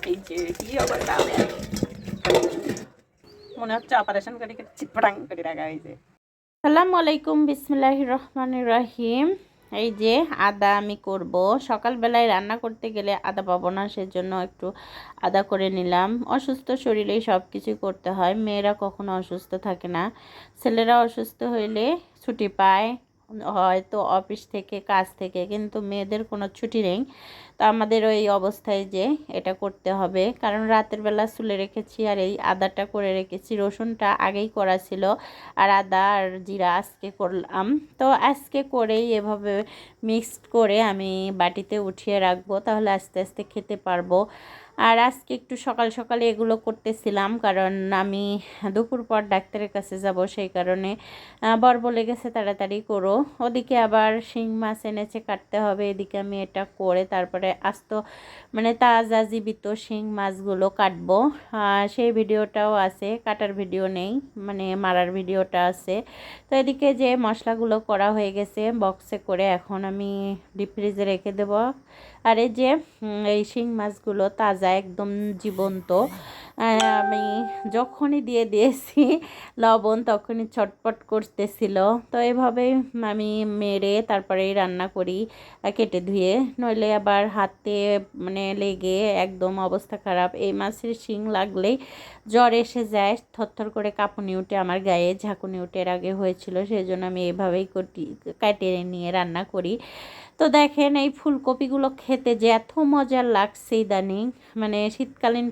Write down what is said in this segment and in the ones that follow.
এই যে কি অবস্থা মনে হচ্ছে অপারেশন করে চিটপটাং করে রাখা হয়েছে। আসসালামু আলাইকুম, বিসমিল্লাহির রহমানির রহিম। এই যে আদা আমি করব, সকালবেলায় রান্না করতে গেলে আদা পাবো না, সেজন্য একটু আদা করে নিলাম। অসুস্থ শরীরেই সব কিছু করতে হয়, মেয়েরা কখনো অসুস্থ থাকে না। ছেলেরা অসুস্থ হইলে ছুটি পায় হয়তো অফিস থেকে, কাজ থেকে, কিন্তু মেয়েদের কোনো ছুটি নেই। তো আমাদের ওই অবস্থায় যে এটা করতে হবে, কারণ রাতের বেলা চুলে রেখেছি আর এই আদাটা করে রেখেছি। রসুনটা আগেই করা ছিল আর আদা আর জিরা আজকে করলাম। তো আজকে করেই এভাবে মিক্সড করে আমি বাটিতে উঠিয়ে রাখবো, তাহলে আস্তে আস্তে খেতে পারবো। আর আজকে একটু সকাল সকালে এগুলো করতেছিলাম, কারণ আমি দুপুর পর ডাক্তারের কাছে যাব, সেই কারণে বর বলে গেছে তাড়াতাড়ি করো। ওদিকে আবার শিং মাছ এনেছে কাটতে হবে, এদিকে আমি এটা করে তারপরে আস্ত মানে তাজা জীবিত শিং মাছগুলো কাটবো। সেই ভিডিওটাও আছে, কাটার ভিডিও নেই, মানে মারার ভিডিওটা আছে। তো এদিকে যে মশলাগুলো করা হয়ে গেছে বক্সে করে, এখন আমি ডিপ ফ্রিজে রেখে দেব। আর এই যে এই শিং মাছগুলো তাজা একদম জীবন্ত, আমি যখনই দিয়ে দিয়েছি লবণ তখনই ছটপট করতেছিল। তো এভাবেই আমি মেরে তারপরেই রান্না করি, কেটে ধুয়ে, নইলে আবার হাতে মানে লেগে একদম অবস্থা খারাপ। এই মাছের শিং লাগলেই জ্বর এসে যায়, থরথর করে কাঁপুনি উঠে আমার গায়ে, ঝাঁকুনি উঠে এর আগে হয়েছিল, সেই জন্য আমি এভাবেই কেটে নিয়ে রান্না করি। তো দেখেন এই ফুলকপিগুলো খেতে যে এত মজার লাগছে ইদানিং, মানে শীতকালীন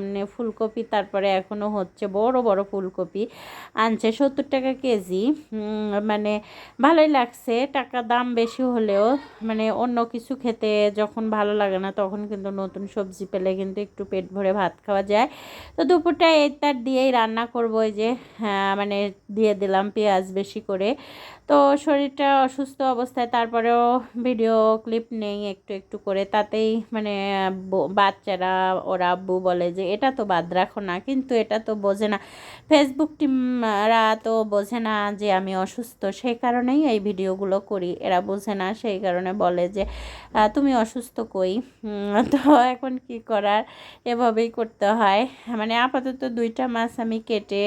মানে ফুলকপি, তারপরে এখনও হচ্ছে বড় বড় ফুলকপি আনছে 70 টাকা কেজি। মানে ভালোই লাগছে, টাকা দাম বেশি হলেও মানে অন্য কিছু খেতে যখন ভালো লাগে না তখন কিন্তু নতুন সবজি পেলে কিন্তু একটু পেট ভরে ভাত খাওয়া যায়। তো দুপুরটা তার দিয়েই রান্না করবো, এই যে মানে দিয়ে দিলাম পেঁয়াজ বেশি করে। তো শরীরটা অসুস্থ অবস্থায় তারপরেও ভিডিও ক্লিপ নেই একটু একটু করে, তাতেই মানে বাচ্চারা ওরা আব্বু বলে যে এটা তো বাদ রাখো না, কিন্তু এটা তো বোঝে না, ফেসবুক টিমরা তো বোঝে না যে আমি অসুস্থ, সেই কারণেই এই ভিডিওগুলো করি। এরা বোঝে না, সেই কারণে বলে যে তুমি অসুস্থ কই। তো এখন কি করার, এভাবেই করতে হয়। মানে আপাতত 2টা মাছ আমি কেটে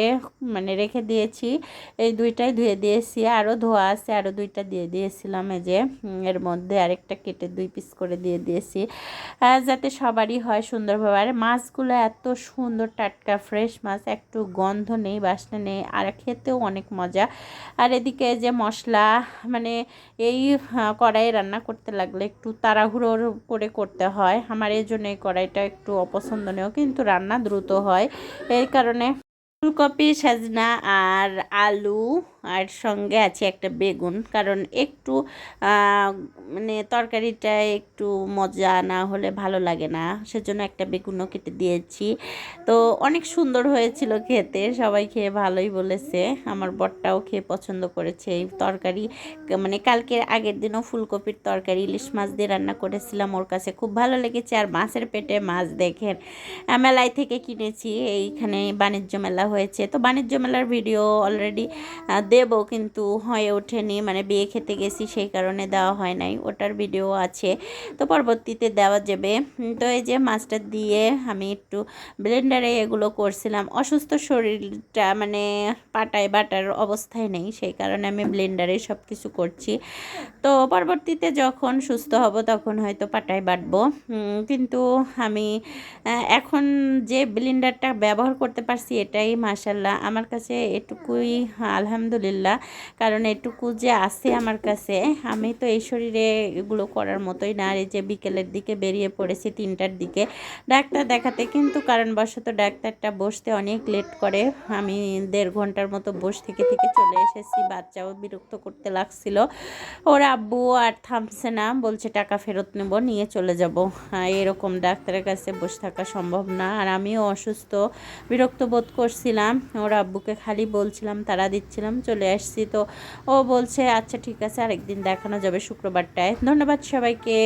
মানে রেখে দিয়েছি, এই 2টাই ধুয়ে দিয়েছি, আরও ধোয়া আছে, আরও 2টা দিয়ে দিয়েছিলাম। এই যে এর মধ্যে আরেকটা কেটে 2 পিস করে দিয়ে দিয়েছি, যাতে সবারই হয় সুন্দরভাবে। আর মাছগুলো এত সুন্দর, টাটকা ফ্রেশ মাছ, একটু গন্ধ নেই, বাসনা নেই, আর খেতেও অনেক মজা। আর এদিকে যে মশলা মানে এই কড়াইয়ে রান্না করতে লাগলে একটু তাড়াহুড়ো করে করতে হয়, আমার এই জন্য এই কড়াইটা একটু অপছন্দনীয়, কিন্তু রান্না দ্রুত হয়। এই কারণে ফুলকপি, সজনা আর আলু, আর সঙ্গে আছে একটা বেগুন, কারণ একটু মানে তরকারিটা একটু মজা না হলে ভালো লাগে না, সেজন্য একটা বেগুনও কেটে দিয়েছি। তো অনেক সুন্দর হয়েছিল খেতে, সবাই খেয়ে ভালোই বলেছে, আমার বরটাও খেয়ে পছন্দ করেছে এই তরকারি। মানে কালকের আগের দিনও ফুলকপির তরকারি ইলিশ মাছ দিয়ে রান্না করেছিলাম, ওর কাছে খুব ভালো লেগেছে। আর মাছের পেটে মাছ দেখেন মেলায় থেকে কিনেছি, এইখানে বাণিজ্য মেলা হয়েছে, তো বাণিজ্য মেলার ভিডিও অলরেডি দেব, কিন্তু হয়ে ওঠেনি, মানে বিয়ে খেতে গেছি সেই কারণে দেওয়া হয় নাই, ওটার ভিডিও আছে, তো পরবর্তীতে দেওয়া যাবে। তো এই যে মাছটা দিয়ে আমি একটু ব্লেন্ডারে এগুলো করছিলাম, অসুস্থ শরীরটা মানে পাটায় বাটার অবস্থায় নেই, সেই কারণে আমি ব্লেন্ডারে সব কিছু করছি। তো পরবর্তীতে যখন সুস্থ হব তখন হয়তো পাটায় বাটবো, কিন্তু আমি এখন যে ব্লেন্ডারটা ব্যবহার করতে পারছি এটাই মাশাল্লাহ আমার কাছে, এটুকুই আলহামদুলিল্লাহ, কারণ এটুকু যে আছে আমার কাছে, আমি তো এই শরীরে এগুলো করার মতোই না। আর এই যে বিকেলের দিকে বেরিয়ে পড়েছি 3টার দিকে ডাক্তার দেখাতে, কিন্তু কারণবশত ডাক্তারটা বসতে অনেক লেট করে, আমি 1.5 ঘন্টার মতো বসে থেকে থেকে চলে এসেছি। বাচ্চাও বিরক্ত করতে লাগছিল, ওর আব্বু আর থামছে না, বলছে টাকা ফেরত নেব, নিয়ে চলে যাব। এরকম ডাক্তারের কাছে বসে থাকা সম্ভব না। আর আমিও অসুস্থ, বিরক্ত বোধ করছিলাম, ওর আব্বুকে খালি বলছিলাম, তারা দিচ্ছিলাম, চলে আসছি। তো ও বলছে আচ্ছা ঠিক আছে, আরেকদিন দেখানো যাবে শুক্রবারটায়। ধন্যবাদ সবাইকে।